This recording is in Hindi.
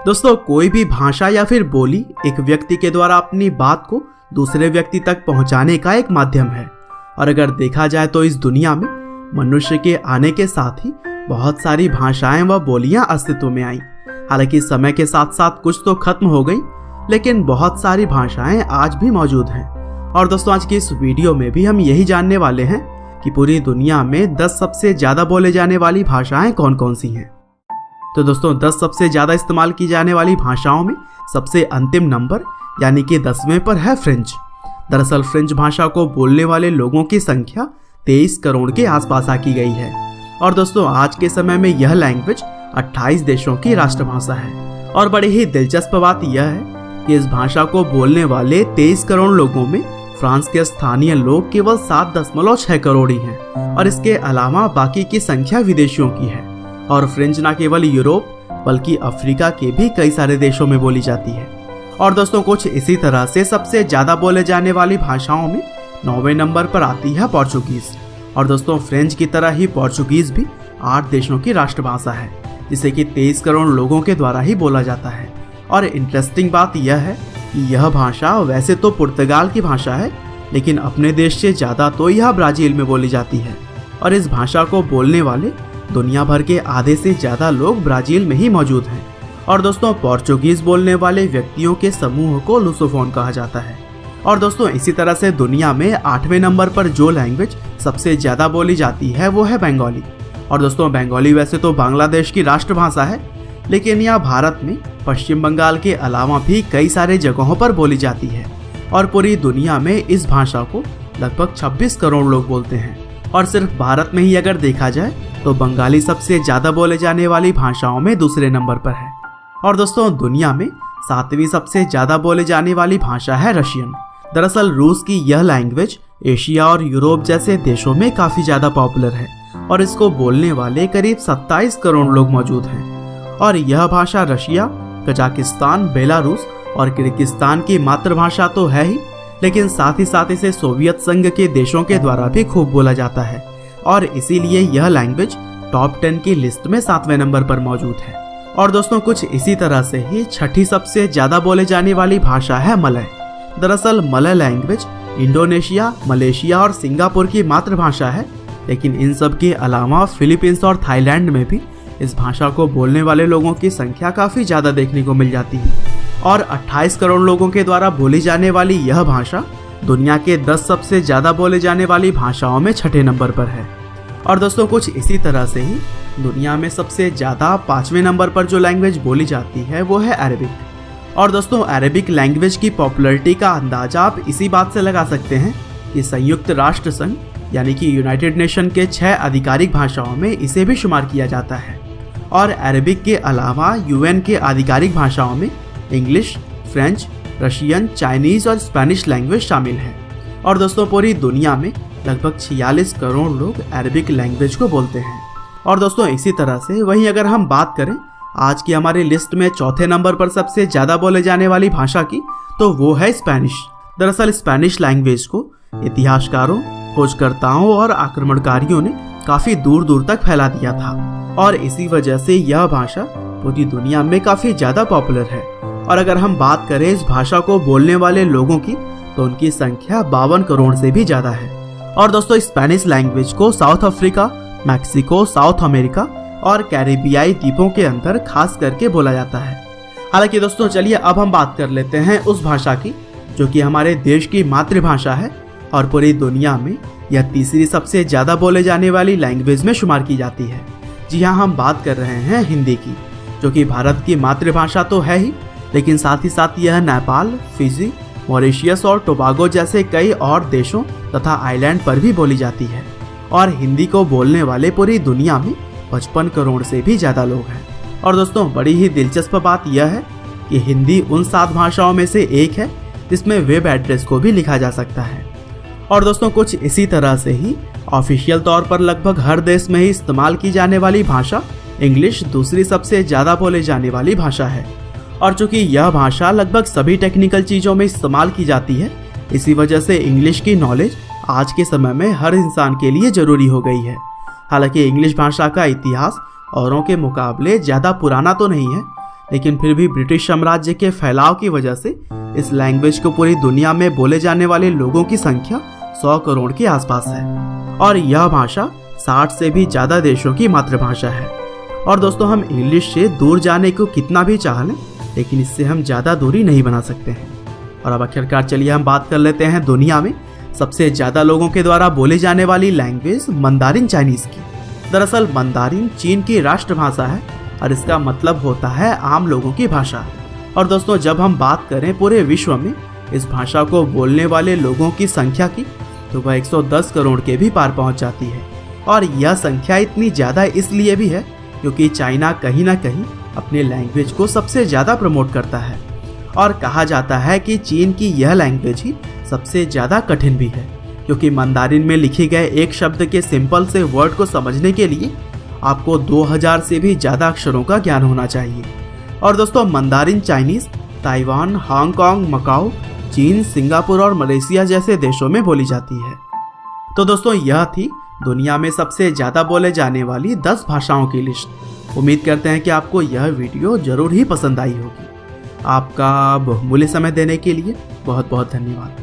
दोस्तों, कोई भी भाषा या फिर बोली एक व्यक्ति के द्वारा अपनी बात को दूसरे व्यक्ति तक पहुंचाने का एक माध्यम है। और अगर देखा जाए तो इस दुनिया में मनुष्य के आने के साथ ही बहुत सारी भाषाएं व बोलियां अस्तित्व में आई। हालांकि समय के साथ साथ कुछ तो खत्म हो गई, लेकिन बहुत सारी भाषाएं आज भी मौजूद हैं। और दोस्तों, आज की इस वीडियो में भी हम यही जानने वाले हैं कि पूरी दुनिया में 10 सबसे ज्यादा बोले जाने वाली भाषाएं कौन कौन सी हैं। तो दोस्तों, 10 सबसे ज्यादा इस्तेमाल की जाने वाली भाषाओं में सबसे अंतिम नंबर यानी कि 10वें पर है फ्रेंच। दरअसल फ्रेंच भाषा को बोलने वाले लोगों की संख्या 23 करोड़ के आसपास आकी गई है। और दोस्तों, आज के समय में यह लैंग्वेज 28 देशों की राष्ट्रभाषा है। और बड़ी ही दिलचस्प बात यह है कि इस भाषा को बोलने वाले 23 करोड़ लोगों में फ्रांस के स्थानीय लोग केवल 7.6 करोड़ ही हैं। और इसके अलावा बाकी की संख्या विदेशियों की है। और फ्रेंच न केवल यूरोप बल्कि अफ्रीका के भी कई सारे देशों में बोली जाती है। और दोस्तों, कुछ इसी तरह से सबसे ज्यादा बोले जाने वाली भाषाओं में 9वें नंबर पर आती है पोर्चुगीज। और दोस्तों, फ्रेंच की तरह ही पोर्चुगीज भी 8 देशों की राष्ट्रभाषा है, जिसे कि 23 करोड़ लोगों के द्वारा ही बोला जाता है। और इंटरेस्टिंग बात यह है कि यह भाषा वैसे तो पुर्तगाल की भाषा है, लेकिन अपने देश से ज्यादा तो यह ब्राजील में बोली जाती है। और इस भाषा को बोलने वाले दुनिया भर के आधे से ज्यादा लोग ब्राजील में ही मौजूद हैं। और दोस्तों, पोर्चुगीज बोलने वाले व्यक्तियों के समूह को लुसोफोन कहा जाता है। और दोस्तों, इसी तरह से दुनिया में 8वें नंबर पर जो लैंग्वेज सबसे ज्यादा बोली जाती है वो है बंगाली। और दोस्तों, बंगाली वैसे तो बांग्लादेश की राष्ट्रभाषा है, लेकिन यह भारत में पश्चिम बंगाल के अलावा भी कई सारे जगहों पर बोली जाती है। और पूरी दुनिया में इस भाषा को लगभग 26 करोड़ लोग बोलते हैं। और सिर्फ भारत में ही अगर देखा जाए तो बंगाली सबसे ज्यादा बोले जाने वाली भाषाओं में दूसरे नंबर पर है। और दोस्तों, दुनिया में 7वीं सबसे ज्यादा बोले जाने वाली भाषा है रशियन। दरअसल रूस की यह लैंग्वेज एशिया और यूरोप जैसे देशों में काफी ज्यादा पॉपुलर है। और इसको बोलने वाले करीब 27 करोड़ लोग मौजूद हैं। और यह भाषा रशिया, कजाकिस्तान, बेलारूस और किर्गिस्तान की मातृभाषा तो है ही, लेकिन साथ ही इसे सोवियत संघ के देशों के द्वारा भी खूब बोला जाता है। और इसीलिए यह लैंग्वेज टॉप 10 की लिस्ट में 7वें नंबर पर मौजूद है। और दोस्तों, कुछ इसी तरह से ही 6ठी सबसे ज्यादा बोले जाने वाली भाषा है मलय। दरअसल मलय लैंग्वेज इंडोनेशिया, मलेशिया और सिंगापुर की मातृभाषा है, लेकिन इन सब के अलावा फिलीपींस और थाईलैंड में भी इस भाषा को बोलने वाले लोगों की संख्या काफी ज्यादा देखने को मिल जाती है। और 28 करोड़ लोगों के द्वारा बोली जाने वाली यह भाषा दुनिया के 10 सबसे ज्यादा बोले जाने वाली भाषाओं में 6ठे नंबर पर है। और दोस्तों, कुछ इसी तरह से ही दुनिया में सबसे ज्यादा 5वें नंबर पर जो लैंग्वेज बोली जाती है वो है अरबिक। और दोस्तों, अरबिक लैंग्वेज की पॉपुलैरिटी का अंदाजा आप इसी बात से लगा सकते हैं कि संयुक्त राष्ट्र संघ यानी कि यूनाइटेड नेशन के 6 आधिकारिक भाषाओं में इसे भी शुमार किया जाता है। और अरबिक के अलावा यूएन के आधिकारिक भाषाओं में इंग्लिश, फ्रेंच, रशियन, चाइनीज और स्पेनिश लैंग्वेज शामिल है। और दोस्तों, पूरी दुनिया में लगभग 46 करोड़ लोग अरबिक लैंग्वेज को बोलते हैं। और दोस्तों, इसी तरह से वहीं अगर हम बात करें आज की हमारी लिस्ट में 4थे नंबर पर सबसे ज्यादा बोले जाने वाली भाषा की, तो वो है स्पेनिश। दरअसल स्पेनिश लैंग्वेज को इतिहासकारों, खोजकर्ताओं और आक्रमणकारियों ने काफी दूर दूर तक फैला दिया था। और इसी वजह से यह भाषा पूरी दुनिया में काफी ज्यादा पॉपुलर है। और अगर हम बात करें इस भाषा को बोलने वाले लोगों की, तो उनकी संख्या 52 करोड़ से भी ज्यादा है। और दोस्तों, स्पेनिश लैंग्वेज को south Africa, Mexico, south America और कैरिबियाई द्वीपों के अंदर खास करके बोला जाता है। हालांकि दोस्तों, चलिए अब हम बात कर लेते हैं उस भाषा की जो कि हमारे देश की मातृभाषा है और पूरी दुनिया में यह तीसरी सबसे ज्यादा बोले जाने वाली लैंग्वेज में शुमार की जाती है। जी हाँ, हम बात कर रहे हैं हिंदी की, जो कि भारत की मातृभाषा तो है ही, लेकिन साथ ही साथ यह नेपाल, फिजी, मॉरिशियस और टोबागो जैसे कई और देशों तथा आइलैंड पर भी बोली जाती है। और हिंदी को बोलने वाले पूरी दुनिया में 55 करोड़ से भी ज्यादा लोग हैं। और दोस्तों, बड़ी ही दिलचस्प बात यह है कि हिंदी उन 7 भाषाओं में से एक है जिसमें वेब एड्रेस को भी लिखा जा सकता है। और दोस्तों, कुछ इसी तरह से ही ऑफिशियल तौर पर लगभग हर देश में ही इस्तेमाल की जाने वाली भाषा इंग्लिश दूसरी सबसे ज्यादा बोले जाने वाली भाषा है। और चूंकि यह भाषा लगभग सभी टेक्निकल चीजों में इस्तेमाल की जाती है, इसी वजह से इंग्लिश की नॉलेज आज के समय में हर इंसान के लिए जरूरी हो गई है। हालांकि इंग्लिश भाषा का इतिहास औरों के मुकाबले ज़्यादा पुराना तो नहीं है, लेकिन फिर भी ब्रिटिश साम्राज्य के फैलाव की वजह से इस लैंग्वेज को पूरी दुनिया में बोले जाने वाले लोगों की संख्या 100 करोड़ के आसपास है और यह भाषा 60 से भी ज़्यादा देशों की मातृभाषा है। और दोस्तों, हम इंग्लिश से दूर जाने को कितना भी चाह लें, लेकिन इससे हम ज़्यादा दूरी नहीं बना सकते हैं। और अब आखिरकार चलिए हम बात कर लेते हैं दुनिया में सबसे ज़्यादा लोगों के द्वारा बोली जाने वाली लैंग्वेज मंदारिन चाइनीज़ की। दरअसल मंदारिन चीन की राष्ट्रभाषा है और इसका मतलब होता है आम लोगों की भाषा। और दोस्तों, जब हम बात करें पूरे विश्व में इस भाषा को बोलने वाले लोगों की संख्या की, तो वह 110 करोड़ के भी पार पहुंच जाती है। और यह संख्या इतनी ज़्यादा इसलिए भी है क्योंकि चाइना कहीं ना कहीं अपने लैंग्वेज को सबसे ज़्यादा प्रमोट करता है। और कहा जाता है कि चीन की यह लैंग्वेज ही सबसे ज़्यादा कठिन भी है, क्योंकि मंदारिन में लिखे गए एक शब्द के सिंपल से वर्ड को समझने के लिए आपको 2000 से भी ज़्यादा अक्षरों का ज्ञान होना चाहिए। और दोस्तों, Mandarin Chinese Taiwan, Hong Kong, Macao, चीन, सिंगापुर और मलेशिया जैसे देशों में बोली जाती है। तो दोस्तों, यह थी दुनिया में सबसे ज़्यादा बोले जाने वाली 10 भाषाओं की लिस्ट। उम्मीद करते हैं कि आपको यह वीडियो ज़रूर ही पसंद आई होगी। आपका बहुमूल्य समय देने के लिए बहुत बहुत धन्यवाद।